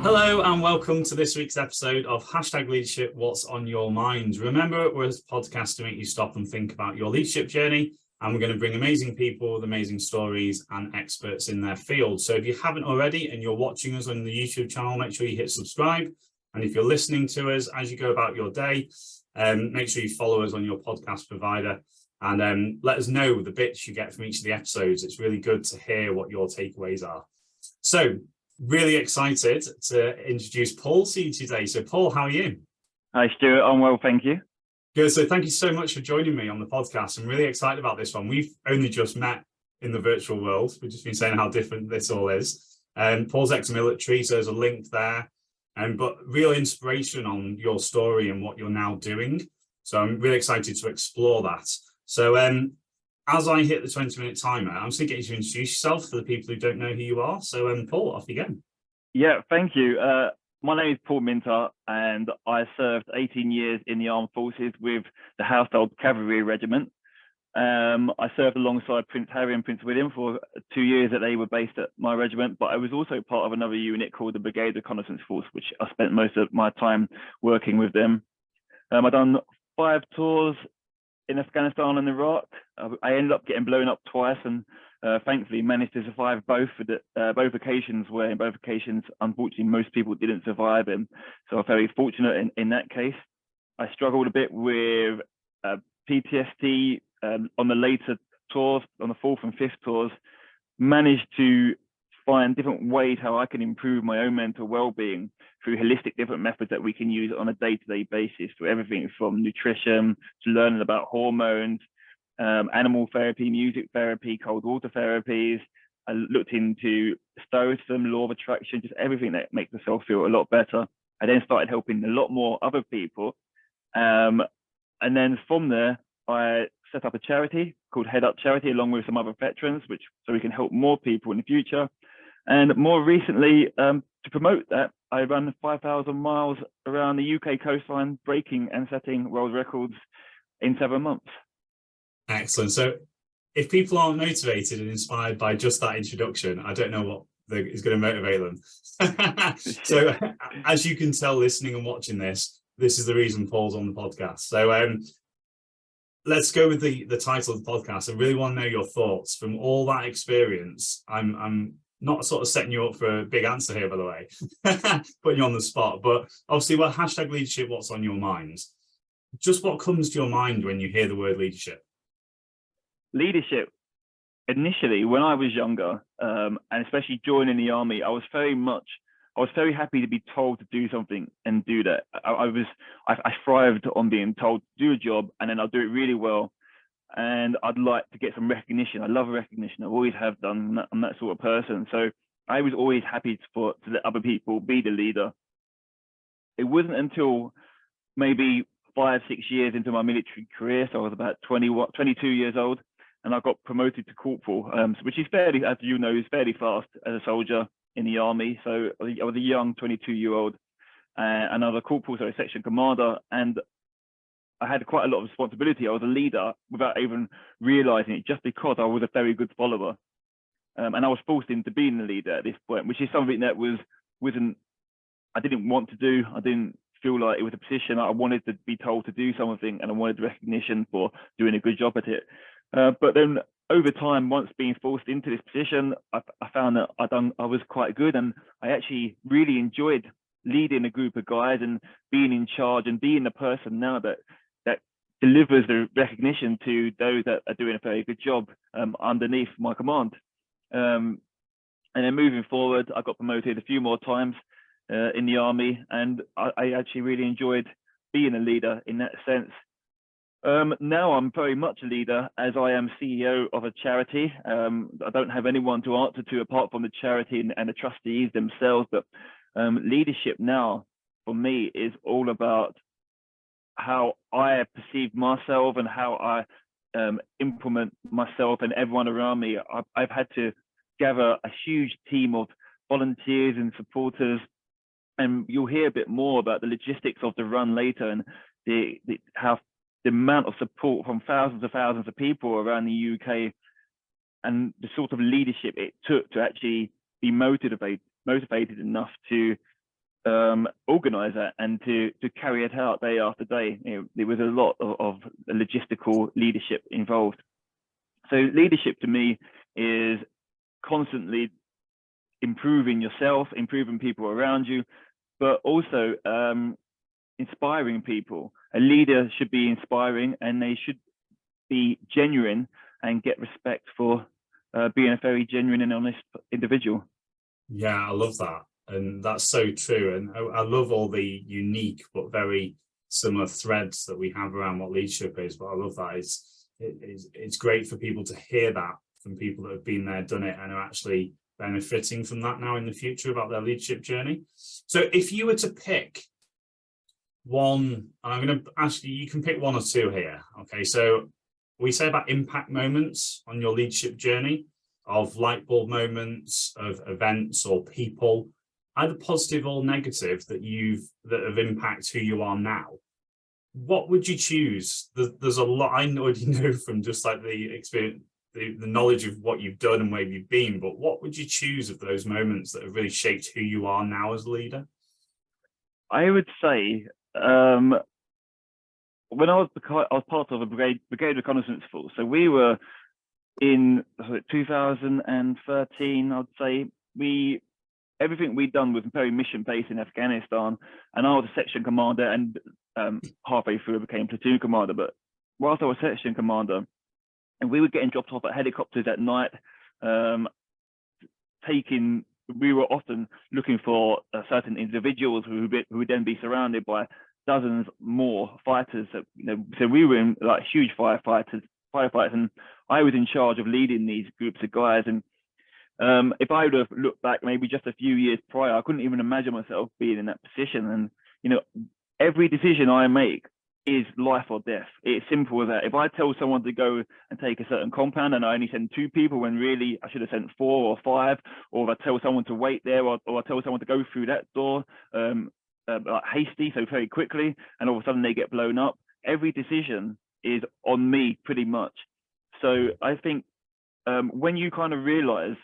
Hello and welcome to this week's episode of #Leadership What's on Your Mind. Remember, we're a podcast to make you stop and think about your leadership journey, and we're going to bring amazing people with amazing stories and experts in their field. So if you haven't already and you're watching us on the YouTube channel, make sure you hit subscribe. And if you're listening to us as you go about your day, make sure you follow us on your podcast provider and let us know the bits you get from each of the episodes. It's really good to hear what your takeaways are. So, really excited to introduce Paul to you today. So Paul, how are you? Hi Stuart, I'm well, thank you. Good, so thank you so much for joining me on the podcast. I'm really excited about this one. We've only just met in the virtual world. We've just been saying how different this all is. Paul's ex-military, so there's a link there. But real inspiration on your story and what you're now doing. So I'm really excited to explore that. So as I hit the 20-minute timer, I'm just going to get you to introduce yourself for the people who don't know who you are. So, Paul, off you go. Yeah, thank you. My name is Paul Minter, and I served 18 years in the armed forces with the Household Cavalry Regiment. I served alongside Prince Harry and Prince William for 2 years that they were based at my regiment, but I was also part of another unit called the Brigade Reconnaissance Force, which I spent most of my time working with them. I've done 5 tours in Afghanistan and Iraq. I ended up getting blown up twice and thankfully managed to survive both occasions, where in both occasions, unfortunately, most people didn't survive them. So I'm very fortunate in that case. I struggled a bit with PTSD on the later tours, on the 4th and 5th tours, managed to find different ways how I can improve my own mental well-being through holistic different methods that we can use on a day-to-day basis, for everything from nutrition to learning about hormones, animal therapy, music therapy, cold water therapies. I looked into stoicism, law of attraction, just everything that makes myself feel a lot better. I then started helping a lot more other people. And then from there, I set up a charity called Head Up Charity, along with some other veterans, so we can help more people in the future. And more recently, to promote that, I run 5,000 miles around the UK coastline, breaking and setting world records in 7 months. Excellent. So if people aren't motivated and inspired by just that introduction, I don't know what is going to motivate them. So as you can tell, listening and watching this is the reason Paul's on the podcast. So let's go with the title of the podcast. I really want to know your thoughts from all that experience. I'm not sort of setting you up for a big answer here, by the way, putting you on the spot, but obviously, well, #leadership, what's on your mind? Just what comes to your mind when you hear the word leadership? Leadership, initially, when I was younger, and especially joining the army, I was very happy to be told to do something and do that. I thrived on being told to do a job and then I'll do it really well. And I'd like to get some recognition. I love recognition. I always have done. I'm that sort of person. So I was always happy to let other people be the leader. It wasn't until maybe 5-6 years into my military career, so I was about 22 years old, and I got promoted to corporal, which is fairly, as you know, is fairly fast as a soldier in the army. So I was a young 22-year-old, and I was a corporal, so a section commander, and I had quite a lot of responsibility. I was a leader without even realizing it, just because I was a very good follower. And I was forced into being the leader at this point, which is something that I didn't want to do. I didn't feel like it was a position. I wanted to be told to do something, and I wanted recognition for doing a good job at it. But then over time, once being forced into this position, I found that I was quite good, and I actually really enjoyed leading a group of guys and being in charge and being the person now that delivers the recognition to those that are doing a very good job underneath my command. And then moving forward, I got promoted a few more times in the army, and I actually really enjoyed being a leader in that sense. Now I'm very much a leader, as I am CEO of a charity. I don't have anyone to answer to apart from the charity and the trustees themselves, but leadership now for me is all about how I perceive myself and how I implement myself and everyone around me. I've had to gather a huge team of volunteers and supporters, and you'll hear a bit more about the logistics of the run later, and how the amount of support from thousands of people around the UK, and the sort of leadership it took to actually be motivated enough to organize that and to carry it out day after day. There was a lot of logistical leadership involved. So leadership to me is constantly improving yourself, improving people around you, but also inspiring people. A leader should be inspiring, and they should be genuine and get respect for being a very genuine and honest individual. Yeah, I love that. And that's so true. And I love all the unique but very similar threads that we have around what leadership is. But I love that. It's great for people to hear that from people that have been there, done it, and are actually benefiting from that now in the future about their leadership journey. So if you were to pick one, and I'm going to ask you, you can pick one or two here. Okay, so we say about impact moments on your leadership journey, of light bulb moments, of events or people, either positive or negative, that have impacted who you are now. What would you choose? There's a lot I already know from just like the experience, the knowledge of what you've done and where you've been, but what would you choose of those moments that have really shaped who you are now as a leader? I would say when I was part of a Brigade Reconnaissance Force, so we were in 2013, I'd say, everything we'd done was very mission-based in Afghanistan, and I was a section commander, and halfway through I became platoon commander. But whilst I was section commander, and we were getting dropped off at helicopters at night, we were often looking for certain individuals who would then be surrounded by dozens more fighters. So we were in like huge firefights, and I was in charge of leading these groups of guys. And if I would have looked back maybe just a few years prior, I couldn't even imagine myself being in that position. And every decision I make is life or death. It's simple as that. If I tell someone to go and take a certain compound and I only send 2 people when really I should have sent 4 or 5, or if I tell someone to wait there, or I tell someone to go through that door like hasty, so very quickly, and all of a sudden they get blown up, every decision is on me pretty much. So I think when you kind of realize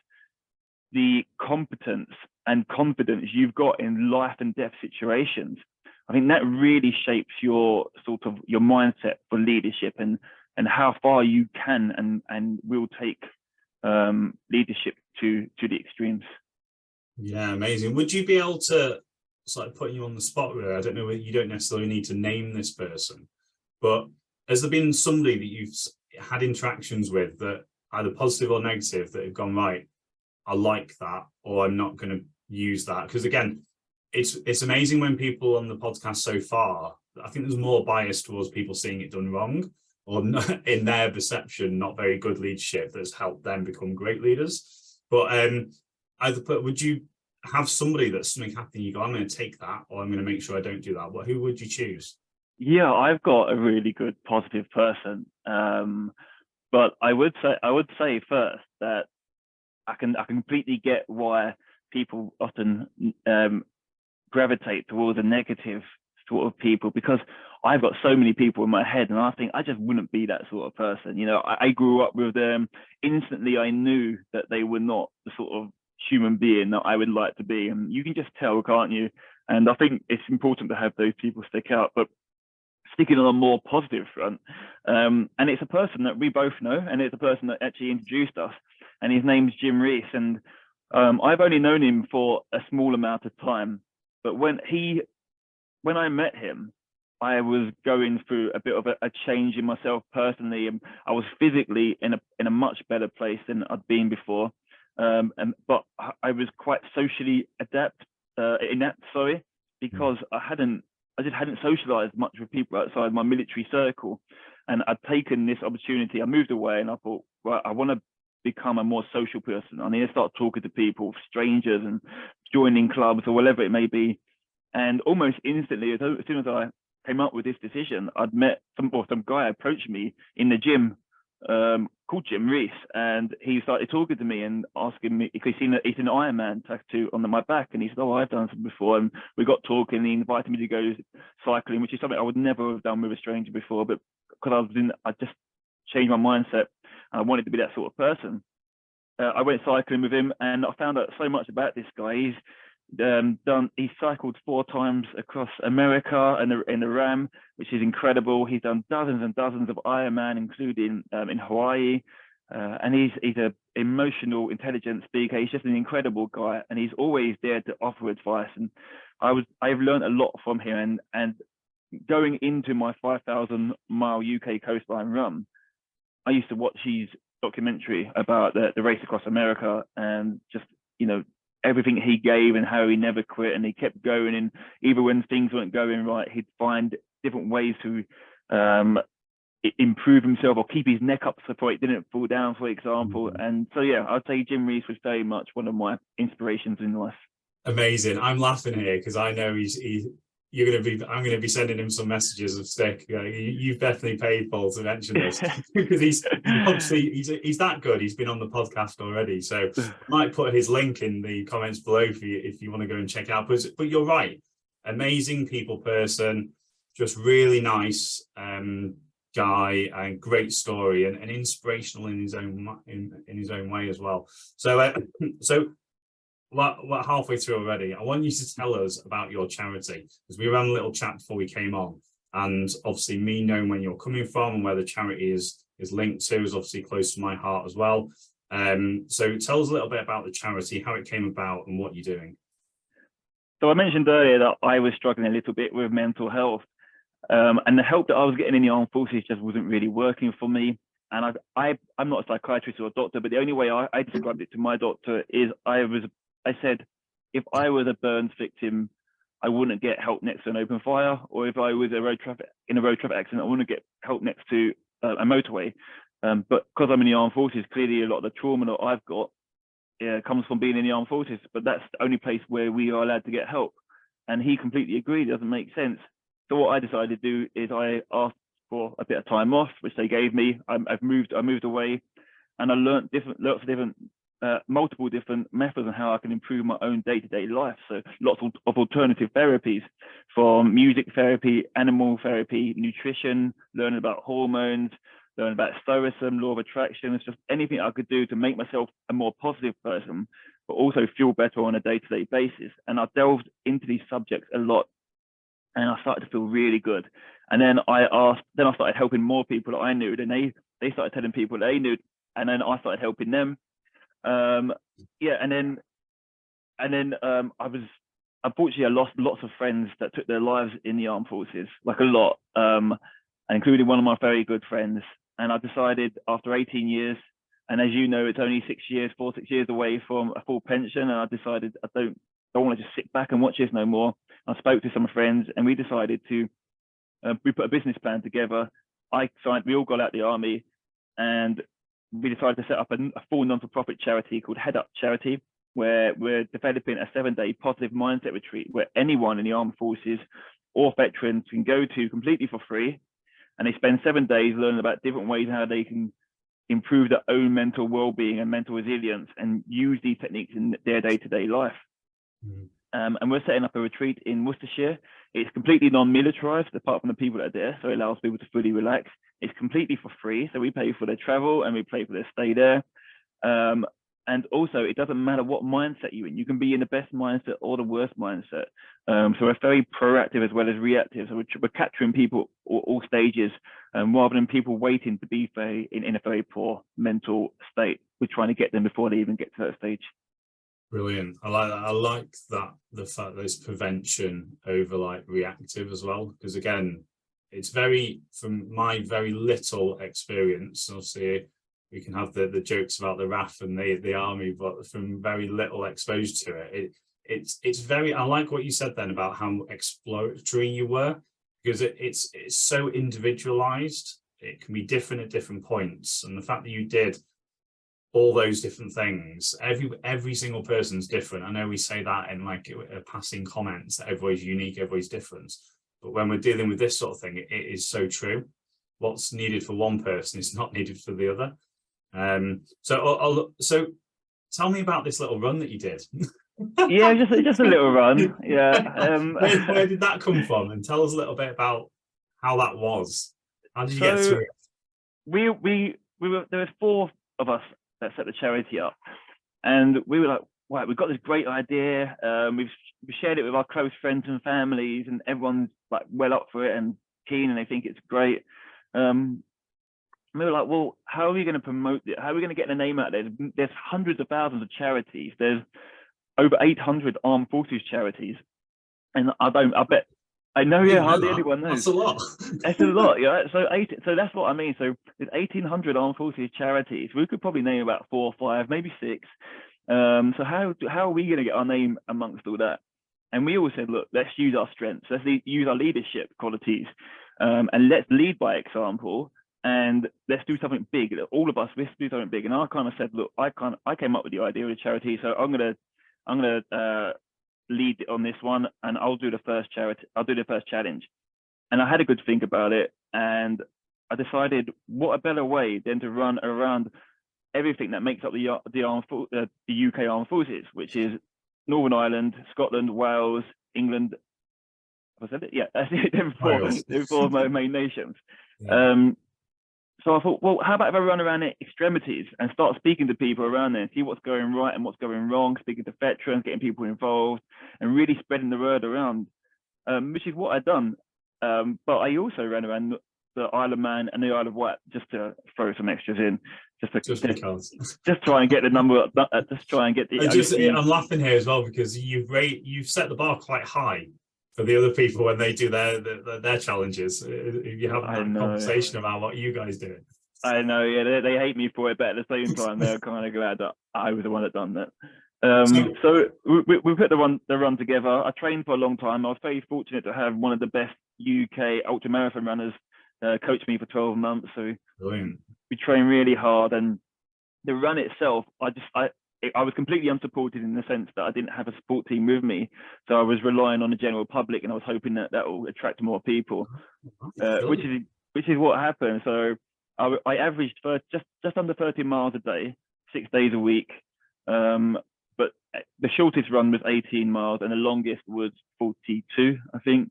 the competence and confidence you've got in life and death situations, I think that really shapes your mindset for leadership and how far you can and will take leadership to the extremes. Yeah, amazing. Would you be able to, it's like putting you on the spot really, I don't know, you don't necessarily need to name this person, but has there been somebody that you've had interactions with that either positive or negative that have gone, right, I like that, or I'm not going to use that? Because again, it's amazing when people on the podcast so far, I think there's more bias towards people seeing it done wrong, or in their perception, not very good leadership that's helped them become great leaders. But would you have somebody that's something happening, you go, I'm going to take that, or I'm going to make sure I don't do that? Who would you choose? Yeah, I've got a really good positive person, but I would say first that I completely get why people often gravitate towards a negative sort of people, because I've got so many people in my head and I think I just wouldn't be that sort of person. I grew up with them. Instantly I knew that they were not the sort of human being that I would like to be, and you can just tell, can't you? And I think it's important to have those people stick out. But sticking on a more positive front, and it's a person that we both know, and it's a person that actually introduced us, and his name's Jim Reese. And I've only known him for a small amount of time, but when I met him, I was going through a bit of a change in myself personally, and I was physically in a much better place than I'd been before, but I was quite socially inept, because I just hadn't socialized much with people outside my military circle, and I'd taken this opportunity. I moved away and I thought, well, I want to become a more social person. I need to start talking to people, strangers, and joining clubs or whatever it may be. And almost instantly, as soon as I came up with this decision, I'd met some guy approached me in the gym called Jim Reese, and he started talking to me and asking me if he's seen an Iron Man tattoo on my back, and he said, "Oh, I've done some before." And we got talking, and he invited me to go cycling, which is something I would never have done with a stranger before, but because I just changed my mindset and I wanted to be that sort of person. I went cycling with him, and I found out so much about this guy. He cycled 4 times across America in the Ram, which is incredible. He's done dozens and dozens of Ironman, including in Hawaii. And he's an emotional, intelligent speaker. He's just an incredible guy, and he's always there to offer advice. And I've learned a lot from him. And going into my 5,000-mile UK coastline run, I used to watch his documentary about the race across America, and just, you know, everything he gave and how he never quit, and he kept going. And even when things weren't going right, he'd find different ways to improve himself or keep his neck up so it didn't fall down, for example. And so, yeah, I'd say Jim Rees was very much one of my inspirations in life. Amazing. I'm laughing here because I know I'm going to be sending him some messages of stick. You've definitely paid Paul to mention this because he's that good. He's been on the podcast already, so I might put his link in the comments below for you if you want to go and check out. But you're right, amazing people person, just really nice guy, and great story, and inspirational in his own way as well. So we're halfway through already. I want you to tell us about your charity, because we ran a little chat before we came on, and obviously me knowing where you're coming from and where the charity is linked to is obviously close to my heart as well. So tell us a little bit about the charity, how it came about, and what you're doing. So I mentioned earlier that I was struggling a little bit with mental health, and the help that I was getting in the armed forces just wasn't really working for me. And I'm not a psychiatrist or a doctor, but the only way I described it to my doctor is I said, if I was a burns victim, I wouldn't get help next to an open fire, or if I was in a road traffic accident, I wouldn't get help next to a motorway. But because I'm in the armed forces, clearly a lot of the trauma that I've got comes from being in the armed forces. But that's the only place where we are allowed to get help. And he completely agreed. It doesn't make sense. So what I decided to do is I asked for a bit of time off, which they gave me. I moved away, and I learned multiple different methods on how I can improve my own day-to-day life. So lots of alternative therapies, from music therapy, animal therapy, nutrition, learning about hormones, learning about stoicism, law of attraction. It's just anything I could do to make myself a more positive person, but also feel better on a day-to-day basis. And I delved into these subjects a lot, and I started to feel really good. And then I started helping more people that I knew, and they started telling people they knew, and then I started helping them. And then unfortunately I lost lots of friends that took their lives in the armed forces, like a lot, including one of my very good friends. And I decided after 18 years, and as you know, it's only 6 years away from a full pension, and I decided I don't want to just sit back and watch this no more. I spoke to some friends, and we decided to we put a business plan together. We all got out the army, and we decided to set up a full non-for-profit charity called Head Up Charity, where we're developing a 7-day positive mindset retreat where anyone in the armed forces or veterans can go to completely for free, and they spend 7 days learning about different ways how they can improve their own mental well-being and mental resilience, and use these techniques in their day-to-day life. And we're setting up a retreat in Worcestershire. It's completely non-militarized, apart from the people that are there, so it allows people to fully relax. It's completely for free, so we pay for their travel and we pay for their stay there. And also, it doesn't matter what mindset you're in. You can be in the best mindset or the worst mindset. So we're very proactive as well as reactive. So we're capturing people all stages, rather than people waiting to be in a very poor mental state. We're trying to get them before they even get to that stage. Brilliant. I like that. I like that, the fact that it's prevention over like reactive as well, because again, it's from my very little experience, obviously we can have the jokes about the RAF and the army, but from very little exposure to it's very, I like what you said then about how exploratory you were, because it's so individualized. It can be different at different points, and the fact that you did all those different things, every single person's different. I know we say that in like a passing comments, that everybody's unique, everybody's different, but when we're dealing with this sort of thing, it is so true. What's needed for one person is not needed for the other. So tell me about this little run that you did. Yeah, just a little run. Yeah. Where did that come from? And tell us a little bit about how that was. How did you get through it? There were 4 of us that set the charity up, and we were like, right, we've got this great idea. We've shared it with our close friends and families, and everyone's like well up for it and keen, and they think it's great. And we were like, well, how are we going to promote it? How are we going to get the name out there? There's hundreds of thousands of charities. There's over 800 armed forces charities, and I bet. I know, yeah, hardly anyone knows. That's a lot. That's a lot, yeah. So that's what I mean. So there's 1,800 armed forces charities. We could probably name about 4 or 5, maybe 6. So how are we going to get our name amongst all that? And we all said, look, let's use our strengths. Let's use our leadership qualities, and let's lead by example. And let's do something big. All of us, let's do something big. And I kind of said, look, I came up with the idea of the charity, so I'm gonna lead on this one, and I'll do the first challenge. And I had a good think about it, and I decided what a better way than to run around everything that makes up the UK Armed Forces, which is Northern Ireland, Scotland, Wales, England. I said it, yeah, that's it. They're four main nations. Yeah. So I thought, well, how about if I run around the extremities and start speaking to people around there and see what's going right and what's going wrong, speaking to veterans, getting people involved, and really spreading the word around, which is what I've done. But I also ran around the Isle of Man and the Isle of Wight just to throw some extras in, just try and get the number up, just try and get the. I'm laughing here as well because you've set the bar quite high for the other people when they do their challenges. You have that conversation about what you guys do. I know, yeah, they hate me for it, but at the same time, they're kind of glad that I was the one that done that. So we put the run together. I trained for a long time. I was very fortunate to have one of the best UK ultramarathon runners coach me for 12 months. So brilliant. We trained really hard, and the run itself, I was completely unsupported in the sense that I didn't have a support team with me. So I was relying on the general public, and I was hoping that will attract more people, which is what happened. So I averaged just under 30 miles a day, 6 days a week. But the shortest run was 18 miles and the longest was 42, I think.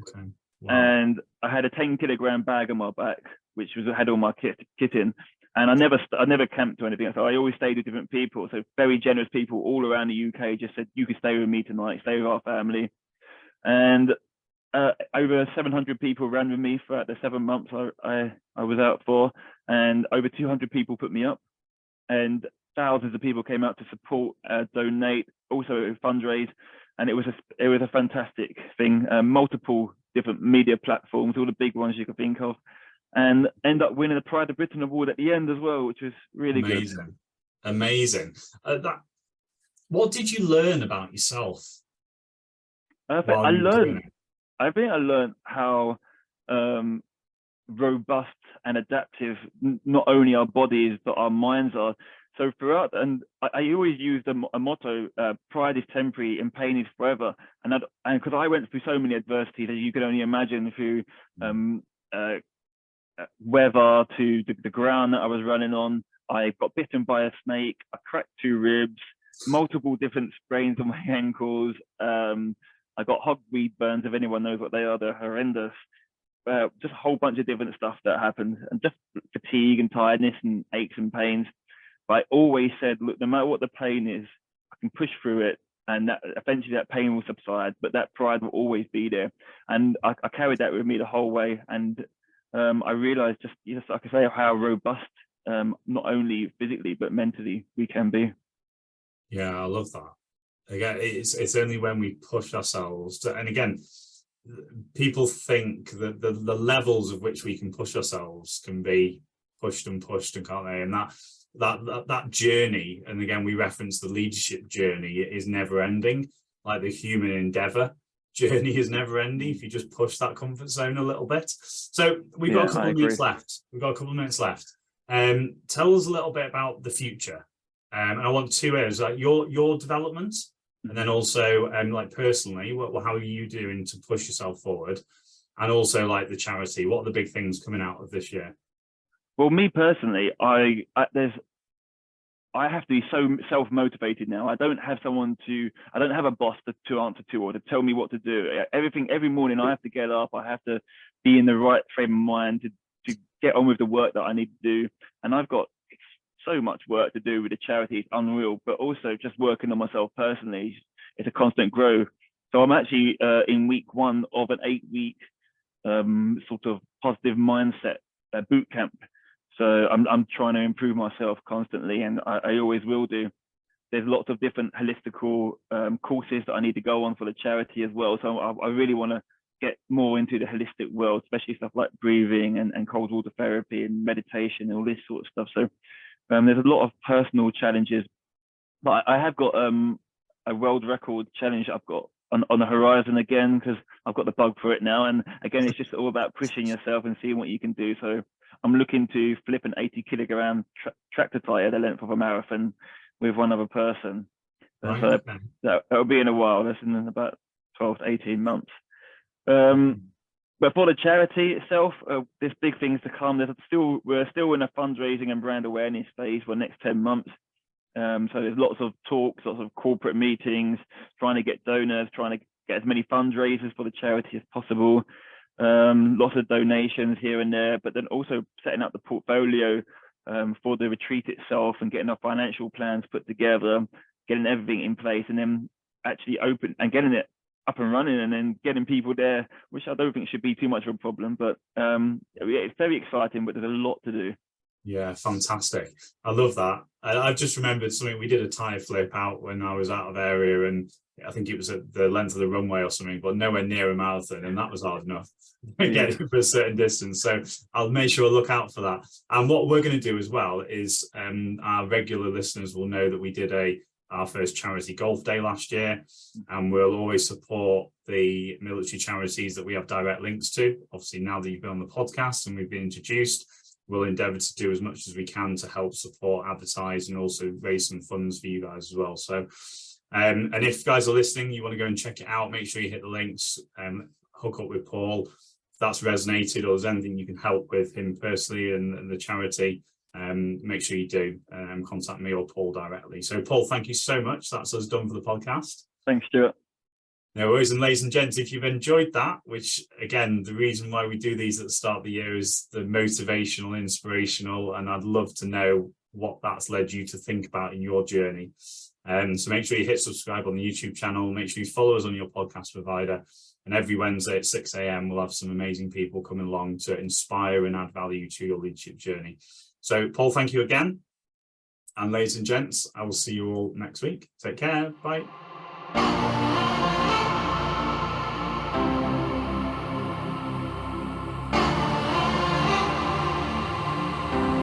Okay. Wow. And I had a 10-kilogram bag on my back, which had all my kit in. And I never camped or anything. So I always stayed with different people. So very generous people all around the UK just said, you can stay with me tonight, stay with our family. And over 700 people ran with me throughout the 7 months I was out for. And over 200 people put me up. And thousands of people came out to support, donate, also fundraise. And it was a fantastic thing. Multiple different media platforms, all the big ones you could think of. And end up winning the Pride of Britain award at the end as well, which was really good. Amazing. What did you learn about yourself? I think I learned how robust and adaptive not only our bodies but our minds are. So throughout, and I always used a motto: "Pride is temporary, and pain is forever." And because I went through so many adversities, as you can only imagine, through weather to the ground that I was running on. I got bitten by a snake. I cracked 2 ribs, multiple different sprains on my ankles. I got hogweed burns, if anyone knows what they are. They're horrendous. Just a whole bunch of different stuff that happened, and just fatigue and tiredness and aches and pains. But I always said, look, no matter what the pain is, I can push through it, and that eventually that pain will subside, but that pride will always be there. And I carried that with me the whole way. And I realized just like I say, how robust, not only physically but mentally, we can be. Yeah, I love that. Again, it's only when we push ourselves to, and again, people think that the levels of which we can push ourselves can be pushed, and can't they? And that journey, and again, we reference the leadership journey, it is never ending. Like the human endeavor journey is never ending if you just push that comfort zone a little bit. So we've got a couple of minutes left. Tell us a little bit about the future. And I want 2 areas, like your development, and then also like personally, how are you doing to push yourself forward, and also like the charity. What are the big things coming out of this year? Well, me personally, I have to be so self-motivated now. I don't have a boss to answer to or to tell me what to do. Every morning I have to get up. I have to be in the right frame of mind to get on with the work that I need to do. And I've got so much work to do with the charity. It's unreal, but also just working on myself personally. It's a constant growth. So I'm actually in week 1 of an 8-week sort of positive mindset boot camp. So I'm trying to improve myself constantly, and I always will do. There's lots of different holistical courses that I need to go on for the charity as well. So I really want to get more into the holistic world, especially stuff like breathing and cold water therapy and meditation and all this sort of stuff. So there's a lot of personal challenges, but I have got a world record challenge I've got on the horizon again, because I've got the bug for it now. And again, it's just all about pushing yourself and seeing what you can do. So I'm looking to flip an 80-kilogram tractor tire the length of a marathon with one other person. Right, so okay. that'll be in a while. That's in about 12 to 18 months. But for the charity itself, there's big things to come. We're still in a fundraising and brand awareness phase for the next 10 months. So there's lots of talks, lots of corporate meetings, trying to get donors, trying to get as many fundraisers for the charity as possible. Lots of donations here and there, but then also setting up the portfolio for the retreat itself and getting our financial plans put together, getting everything in place, and then actually open and getting it up and running, and then getting people there, which I don't think should be too much of a problem. But yeah, it's very exciting, but there's a lot to do. Yeah, fantastic. I love that. I've just remembered something. We did a tire flip out when I was out of area, and I think it was at the length of the runway or something, but nowhere near a marathon, and that was hard enough to get it for a certain distance. So I'll make sure I look out for that. And what we're going to do as well is our regular listeners will know that we did our first charity golf day last year, and we'll always support the military charities that we have direct links to. Obviously, now that you've been on the podcast and we've been introduced, we'll endeavour to do as much as we can to help support, advertise, and also raise some funds for you guys as well. So, and if you guys are listening, you want to go and check it out, make sure you hit the links, hook up with Paul. If that's resonated or there's anything you can help with him personally and the charity, make sure you do contact me or Paul directly. So, Paul, thank you so much. That's us done for the podcast. Thanks, Stuart. No worries. And ladies and gents, if you've enjoyed that, which again, the reason why we do these at the start of the year is the motivational, inspirational, and I'd love to know what that's led you to think about in your journey. So make sure you hit subscribe on the YouTube channel, make sure you follow us on your podcast provider. And every Wednesday at 6 a.m, we'll have some amazing people coming along to inspire and add value to your leadership journey. So Paul, thank you again. And ladies and gents, I will see you all next week. Take care. Bye.